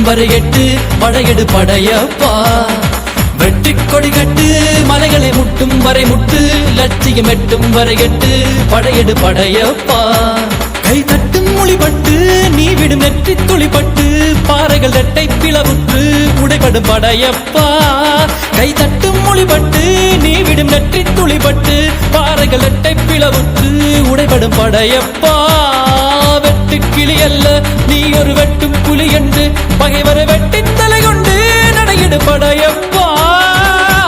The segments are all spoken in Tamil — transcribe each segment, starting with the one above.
வரை எட்டு படையெடு படையப்பா. வெற்றி கொடி கட்டு மலைகளை முட்டும் வரை முட்டு லட்சியம் எட்டும் வரை எட்டு படையெடு படையப்பா. கை தட்டும் மொழிபட்டு நீ விடும் நெற்றி துளிப்பட்டு பாறைகள் இரட்டை பிளவுற்று உடைபடும் படையப்பா. கை தட்டும் மொழிபட்டு நீ விடும் நெற்றி துளிப்பட்டு பாறைகள் இரட்டை பிளவுற்று உடைபடும் படையப்பா. வெட்டு கிளி அல்ல நீ ஒரு வெட்டும் புலி என்று பகைவரை வெட்டி தலை கொண்டு நடையிடு படையப்பா.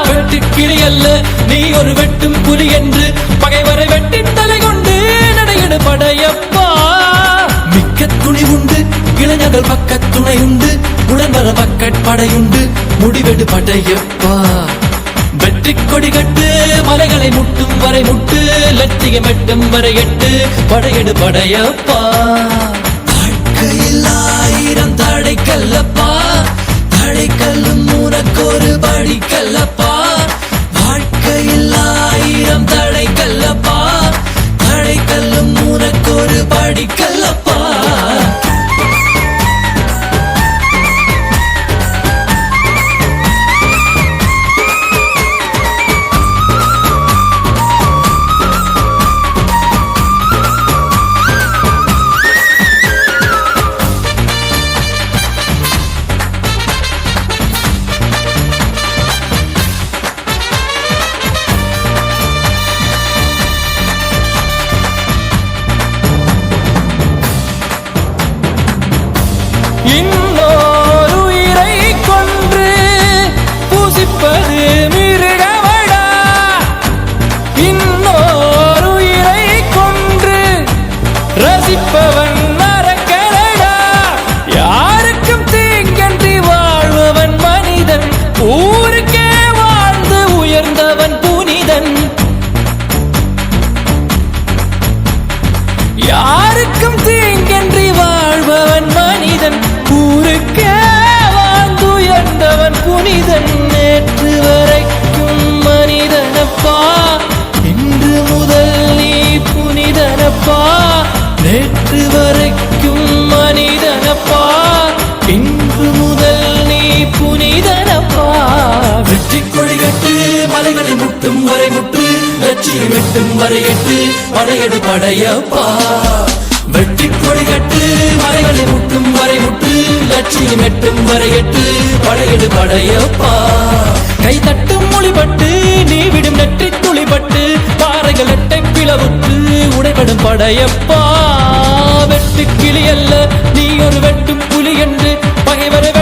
வெட்டு கிளி அல்ல நீ ஒரு வெட்டும் புலி என்று பகைவரை வெட்டி தலை கொண்டு நடையிடு படையப்பா. மிக்க துணி உண்டு இளைஞர்கள் பக்க துணை உண்டு உடன்வர பக்கட்படையுண்டு முடிவெடு படையப்பா. வெற்றி கொடி கட்டு மலைகளை முட்டும் வரை முட்டு லட்சியம் எட்டும் வரை எட்டு படையெடு படையப்பா. வாழ்க்கையில் 1000 தடைக்கல்லப்பா, தடைக்கல்லும் உனக்கொரு படிக்கல்லப்பா. வாழ்க்கையில் 1000 தடைக்கல்லப்பா, தடைக்கல்லும் உனக்கொரு படிக்கல்லப்பா. இன்னொரு உயிரை கொன்று பூசிப்பது மிருகமடா. இன்னொரு உயிரை கொன்று ரசிப்பவன் நரக்கரடா. யாருக்கும் தீங்கன்றி வாழ்பவன் மனிதன், ஊருக்கே வாழ்ந்து உயர்ந்தவன் புனிதன். யாருக்கும் தீங்கன்றி வாழ்பவன் மனிதன், ஊருக்கே வாழ்ந்துயர்ந்தவன் புனிதன். நேற்று வரைக்கும் மனிதனப்பா, இன்று முதல் நீ புனிதனப்பா. நேற்று வரைக்கும் மனிதனப்பா, இன்று முதல் நீ புனிதனப்பா. வெற்றி கொடி கட்டு மலைகளை முட்டும் வரை முட்டு லட்சியம் எட்டும் வரை எட்டு படையெடு படையப்பா. வெற்றி கொடி கட்டு மலைகளை முட்டும் வரை முட்டு லட்சியம் எட்டும் வரை எட்டு படையெடு படையப்பா. கை தட்டும் மொழிபட்டு நீ விடும் நெற்றி துளிப்பட்டு பாறைகள் இரட்டை பிளவுற்று உடைபடும் படையப்பா. வெட்டு கிளி அல்ல நீ ஒரு வெட்டும் புலி என்று பகைவரை